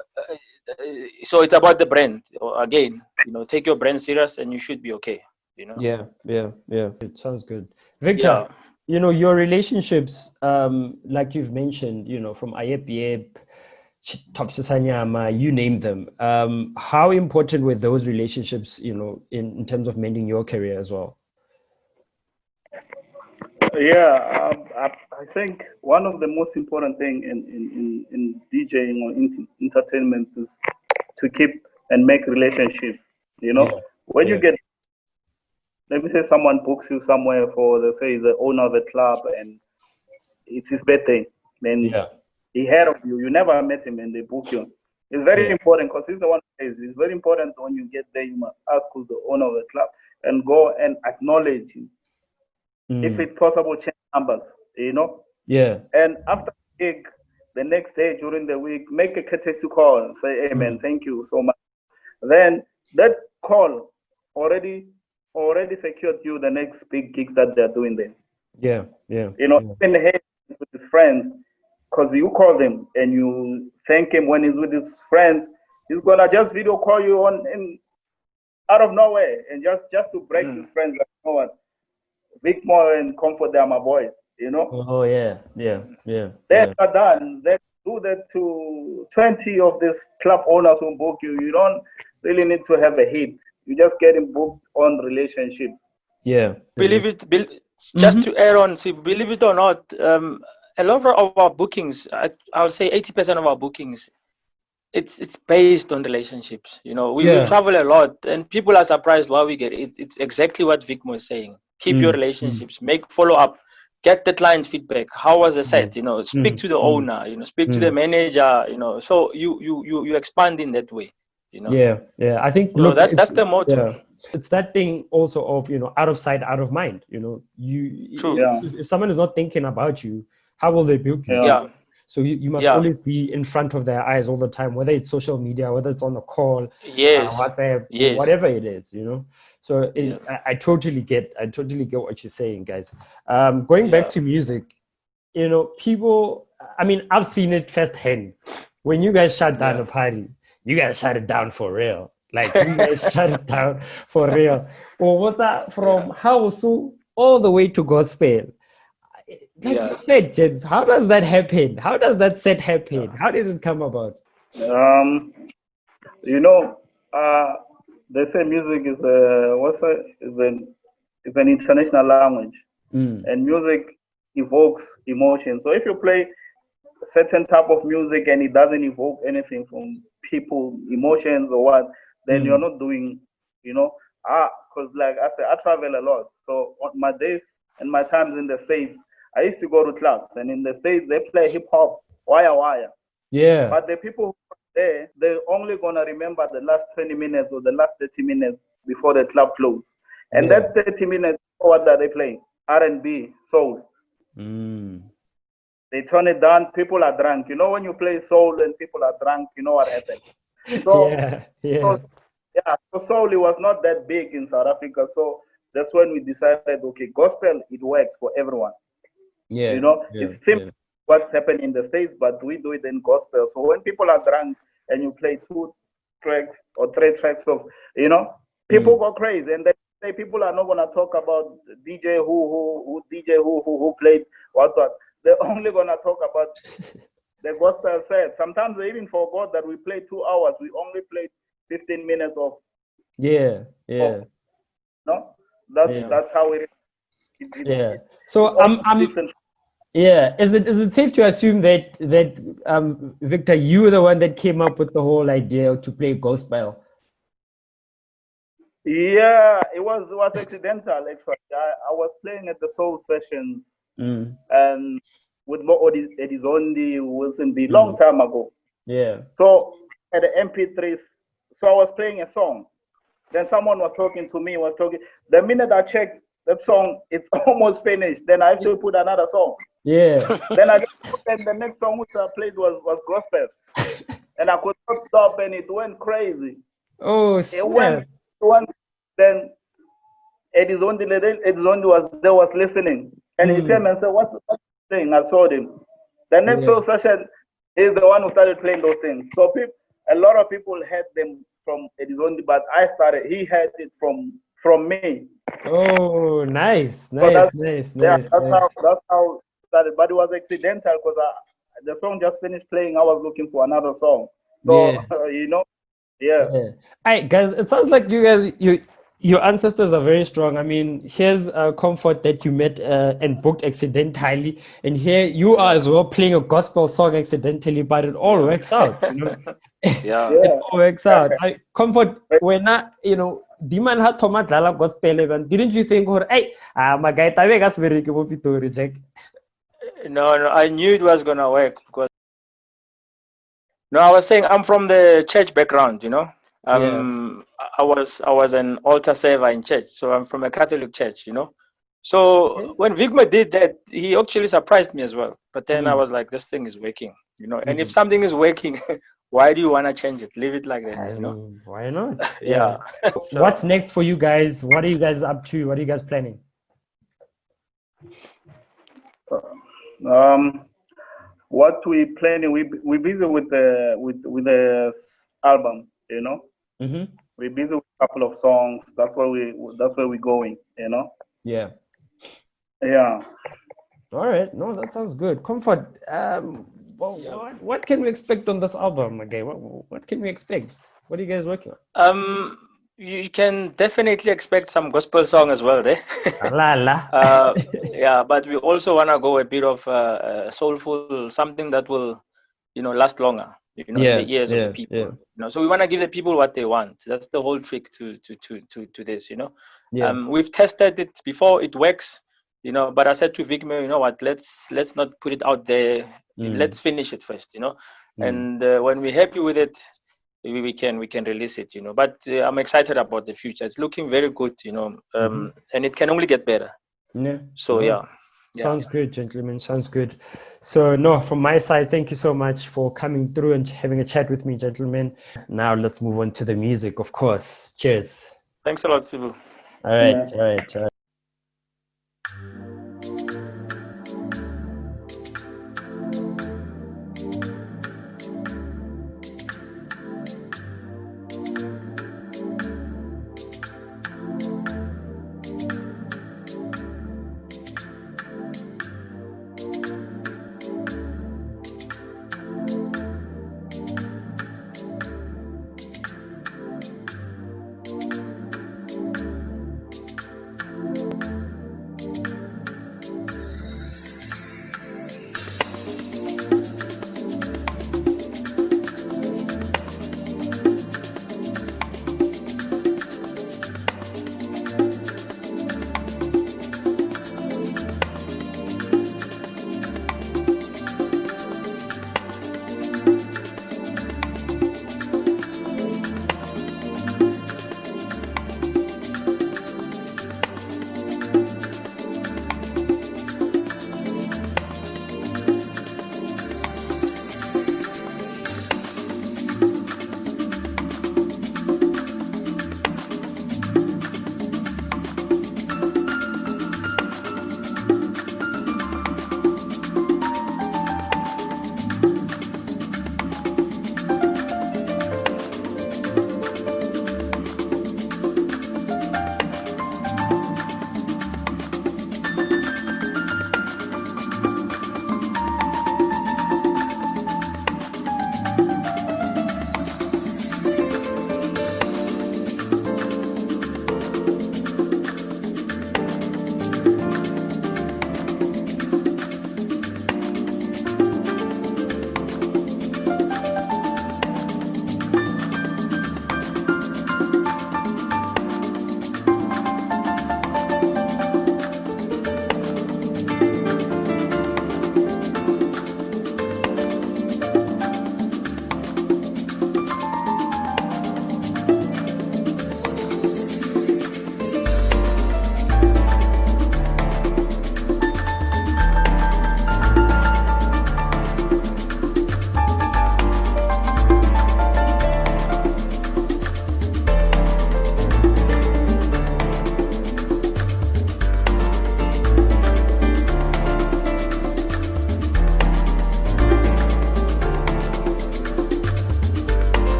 it's about the brand again. Take your brand serious, and you should be okay. Yeah. It sounds good. Victor, Yeah. Your relationships, like you've mentioned, from Ayep, Top Sisanyama, you name them. How important were those relationships, in terms of mending your career as well? Yeah, I think one of the most important thing in DJing or entertainment is to keep and make relationships. When you get, let me say, someone books you somewhere for, let's say, the owner of the club, and it's his birthday, then he heard of you. You never met him, and they book you. It's very important because he's the one who says it's very important when you get there. You must ask who's the owner of the club and go and acknowledge him. If it's possible, change numbers. And after the gig, the next day during the week, make a courtesy call. Say, hey man, thank you so much. Then that call already secured you the next big gigs that they're doing there. Even with his friends, because you call them and you thank him when he's with his friends, he's gonna just video call you out of nowhere and just to break his friends, like, you know what, Vicmo and Comfort, they are my boys. Oh yeah. They're done. They do that to 20 of these club owners who book you. You don't really need to have a hit. You just get him booked on relationship. Believe it, just to add on, see, believe it or not, a lot of our bookings, I'll say 80% of our bookings, it's based on relationships. We travel a lot, and people are surprised why we get it. It's exactly what Vicmo is saying. Keep your relationships, make follow up, get the client feedback. How was the set? Speak to the owner. Speak to the manager. So you expand in that way. I think that's the motto. It's that thing also of out of sight, out of mind. If someone is not thinking about you, how will they book you? So you must always be in front of their eyes all the time, whether it's social media, whether it's on a call, WhatsApp, whatever it is. So I totally get what you're saying, guys. Going back to music, people. I mean, I've seen it firsthand. When you guys shut down a party, you guys shut it down for real. Like, you guys shut it down for real. Or what's that from house all the way to gospel? Like you said, Jens, how does that happen? How does that set happen? How did it come about? They say music is an international language, and music evokes emotion. So if you play a certain type of music and it doesn't evoke anything from people, emotions or what, then you're not doing, because like I said, I travel a lot. So on my days and my times in the States, I used to go to clubs, and in the States they play hip hop, wire. Yeah. But the people who are there, they're only gonna remember the last 20 minutes or the last 30 minutes before the club closes. And that 30 minutes, what are they playing? R&B, soul. They turn it down, people are drunk. When you play soul and people are drunk, you know what happens. So, so soul, it was not that big in South Africa. So that's when we decided, okay, gospel, it works for everyone. It's simple what's happening in the States, but we do it in gospel. So when people are drunk and you play 2 tracks or 3 tracks of, people go crazy. And they say people are not going to talk about DJ who played what. They're only going to talk about the gospel set. Sometimes they even forgot that we played 2 hours. We only played 15 minutes of. That's how it is. So is it safe to assume that Victor, you were the one that came up with the whole idea to play gospel? Yeah, it was accidental actually. I was playing at the soul sessions and with Mo Edizondi, Wilson B, long time ago. So at the MP3s, so I was playing a song. Then someone was talking to me, the minute I checked that song, it's almost finished. Then I have to put another song. Yeah. Then I just put and the next song which I played was gospel. And I could not stop and it went crazy. Oh, It went then Eddie's only was listening. And he came and said, what's the thing? I told him. The next session is the one who started playing those things. So a lot of people had them from Eddie's only, but he had it from me. Oh, nice. Yeah, that's how it started. But it was accidental because the song just finished playing. I was looking for another song. So yeah. All right, guys. It sounds like your ancestors are very strong. I mean, here's a comfort that you met and booked accidentally, and here you are as well playing a gospel song accidentally, but it all works out. It all works out. Comfort when Diman had Thomas Dala gospel even. Didn't you think, hey, my guy Tavegas very to reject? No, I knew it was gonna work because I was saying I'm from the church background, I was an altar server in church, so I'm from a Catholic church, So when Vigma did that, he actually surprised me as well. But then I was like, this thing is working, And if something is working, why do you want to change it? Leave it like that, Why not? Yeah. What's next for you guys? What are you guys up to? What are you guys planning? What we planning? We busy with the album, We're busy with a couple of songs. That's where we're going, Yeah. Yeah. All right. No, that sounds good. Comfort. What can we expect on this album? Okay. What can we expect? What are you guys working on? You can definitely expect some gospel song as well, there. Yeah, but we also want to go a bit of soulful, something that will, last longer, in the ears of the people. So we want to give the people what they want. That's the whole trick to this, We've tested it before, it works, but I said to Vigme, what, let's not put it out there. Let's finish it first, And when we're happy with it, we can release it, But I'm excited about the future. It's looking very good, and it can only get better. Yeah. So yeah. Sounds good, gentlemen. Sounds good. So no, from my side, thank you so much for coming through and having a chat with me, gentlemen. Now let's move on to the music, of course. Cheers. Thanks a lot, Sibu. All right.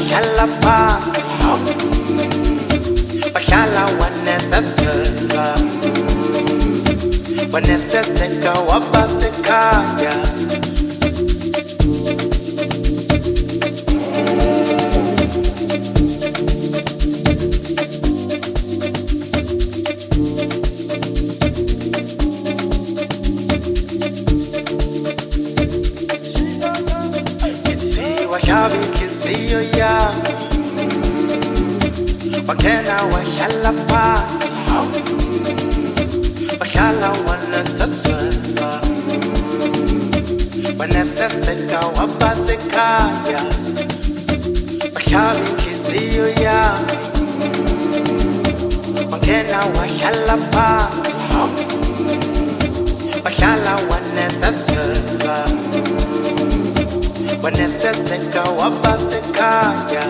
wahlala phansi wahlala wanethezeka wanethezeka wabasekhaya Inhliziyo yami wakena wahlala phansi wahlala wanethezeka wanethezeka wabasekhaya wahlala inhliziyo yami wakena wahlala phansi wahlala wanethezeka wanethezeka wabasekhaya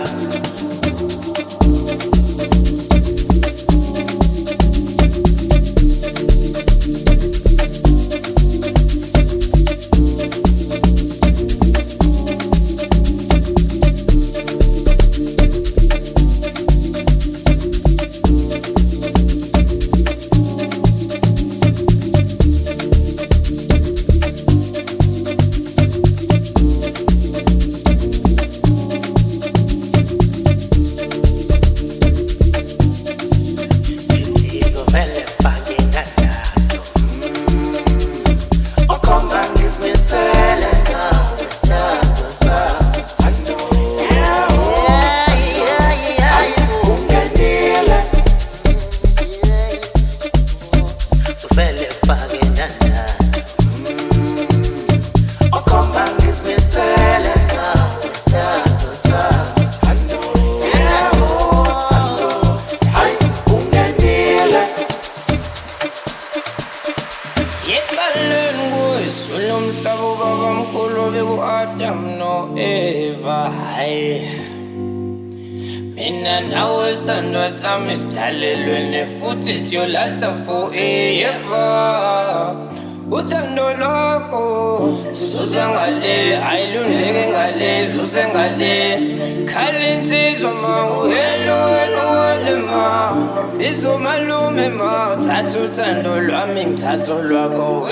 You last forever. Uthando lwakho susengale ayilundleke ngale susengale khali insizwa ma wena ma izomalume ma thatha uthando lwami ngithatha lwakho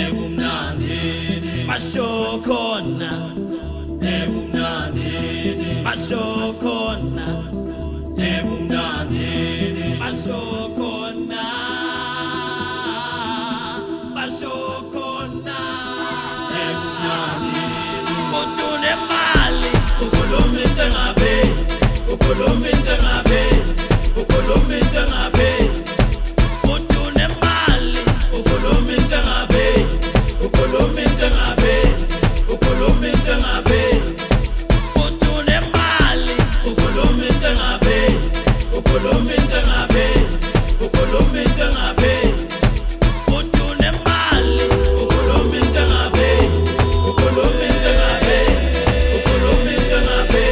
ebumnandini mashokhona ebumnandini mashokhona ebumnandini mashokhona mashokhona ebumnandini kutune mali ukhuluma into ngabe ukhuluma into ngabe ukhuluma into ngabe kutune mali ukhuluma into ngabe ukhuluma into ngabe ukhuluma into ngabe kutune mali ukhuluma into ngabe ukhuluma into ngabe ukhuluma into ngabe kutune mali ukhuluma into ngabe ukhuluma into ngabe ukhuluma into ngabe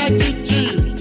Dj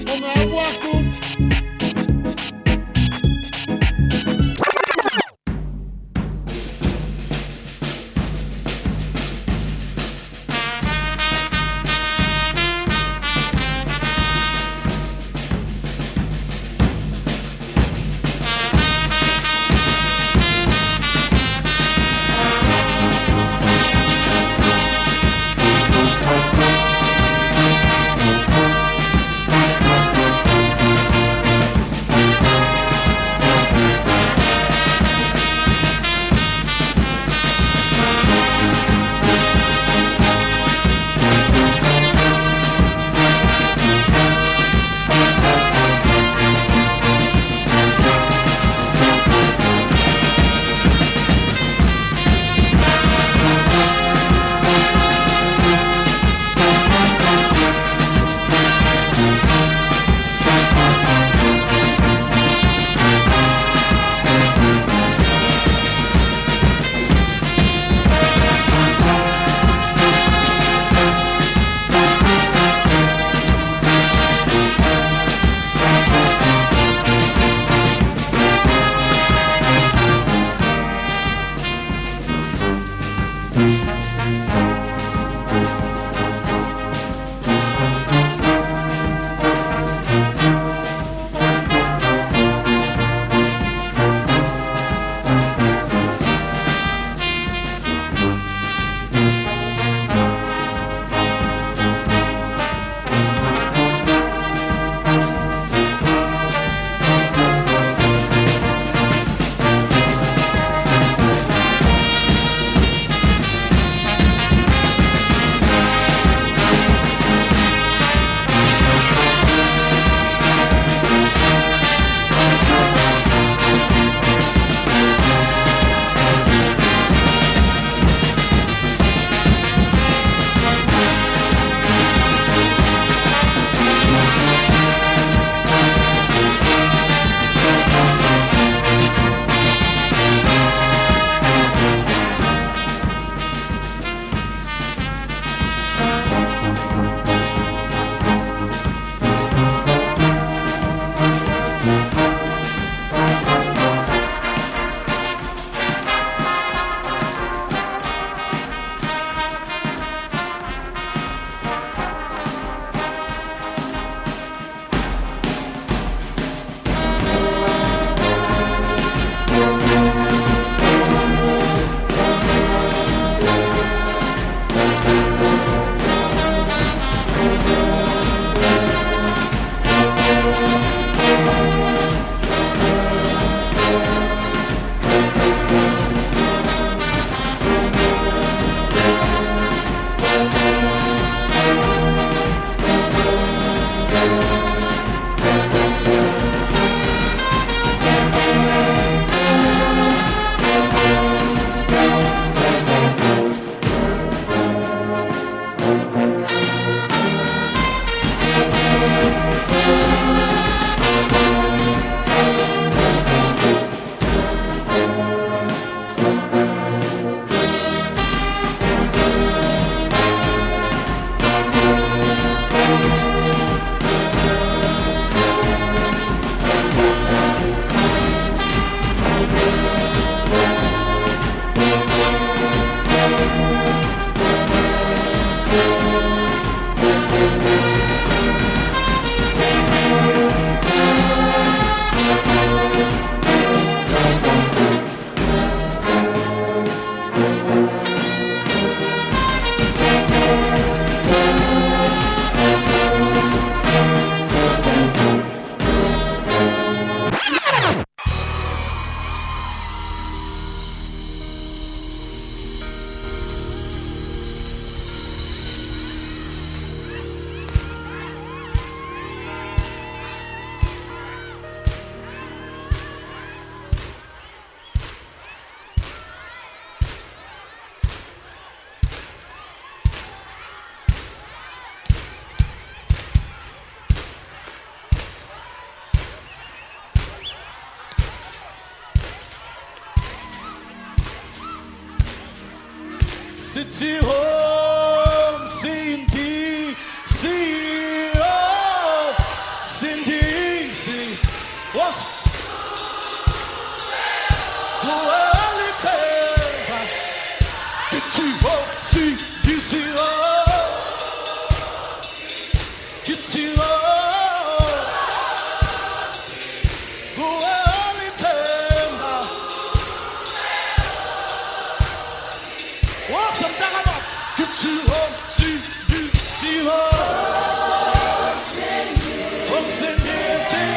City home, Cindy, see home, Cindy, see what's get you home, see home, get you home, what's up, Dagaba? Get you home, see home, home, Cindy, see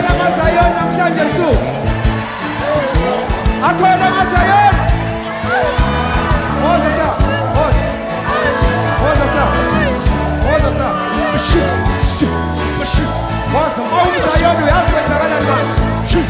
Akhona amaZion namhlanje ebusuku. Akhona amaZion. Woza sa. Woza. Woza sa. Woza sa. Woza. UmZion uyazi kwenzakalani manje.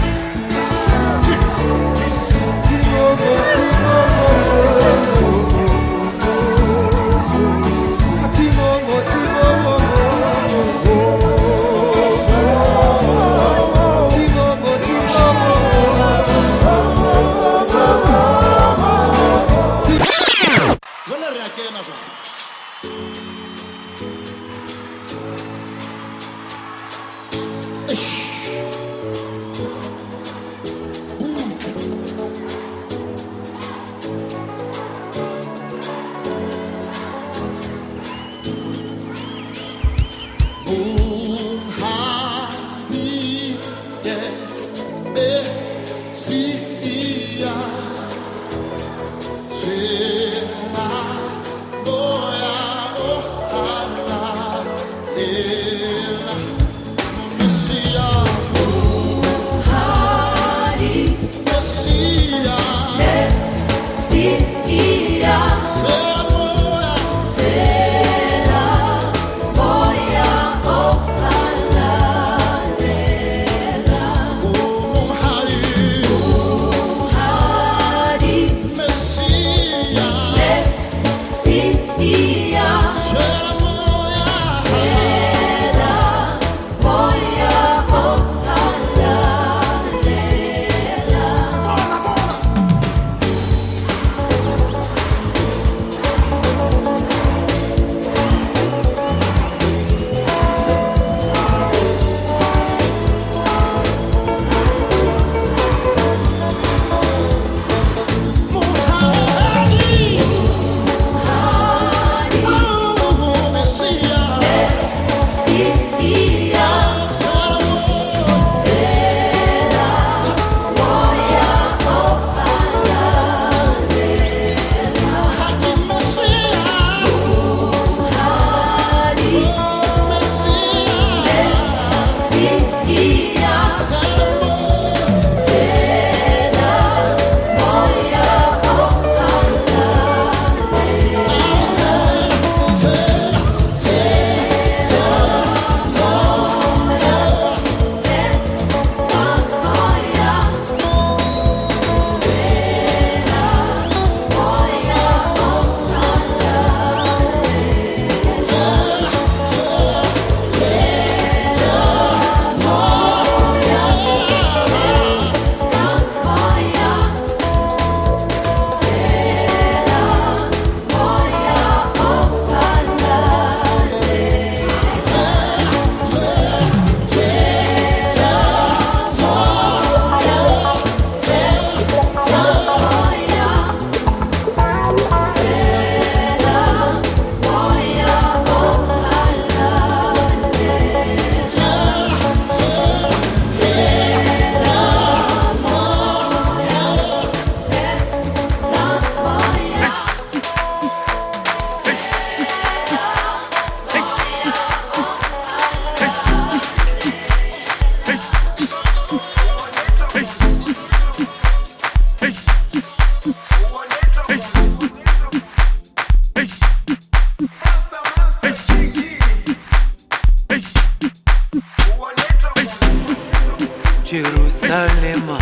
Jerusalema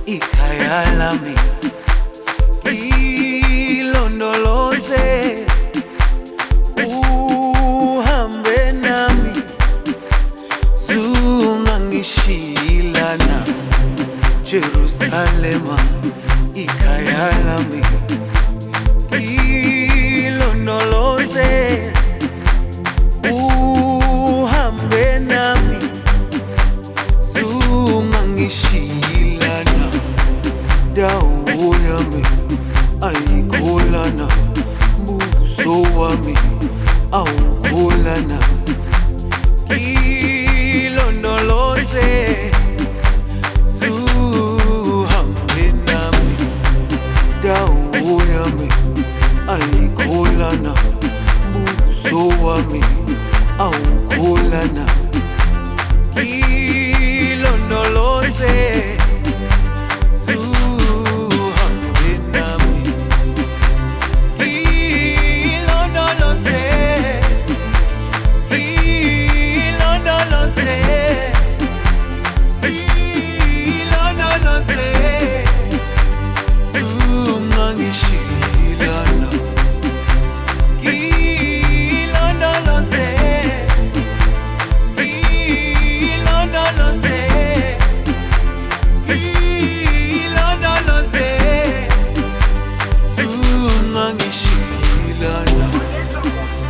ikhaya lami ilondoloze uhambe nami zungangishilana Jerusalema ikhaya lami ilondoloze uhambe nami zungangishilana dawo yami ayikholana buso wami awukholana ilondoloze zuhambe nami dawo yami ayikholana buso wami awukholana ilondoloze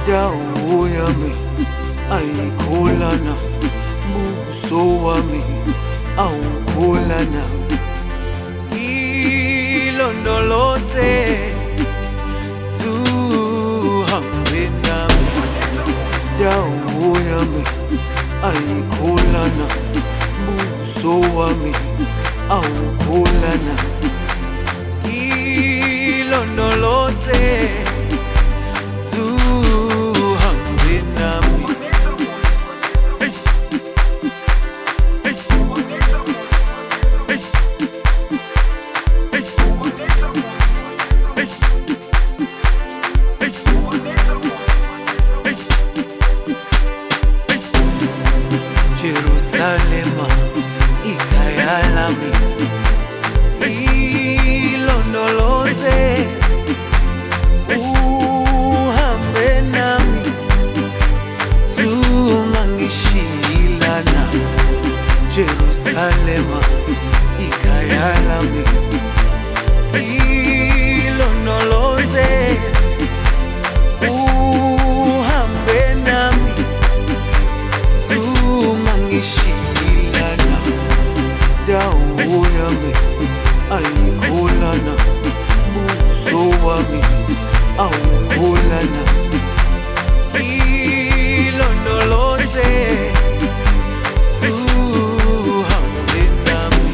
dawo yami ayikholana, buso wami awukholana. Ilondoloze zuhambe nami, dawo yami ayikholana, buso wami awukholana. Ilondoloze zuhambe nami. Jerusalema ikhaya lami, ilondoloze uhambe nami, zungangishilana. Jerusalema ikhaya lami, ilondoloze uhambe nami, zungangishilana. Dawo yami ayikholana, buso wami awukholana. Ilondoloze zuhambe nami.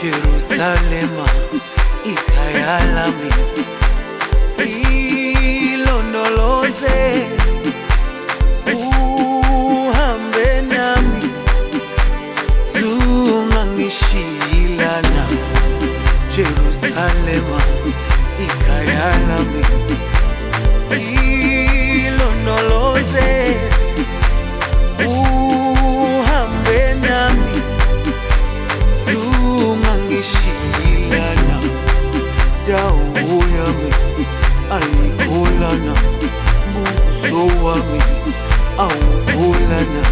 Jerusalema ikhaya lami, ilondoloze uhambe nami, zungangishilana. Jerusalema ikhaya lami, ilondoloze uhambe nami, zungangishilana. Dawo yami ayikholana, buso wami awukholana.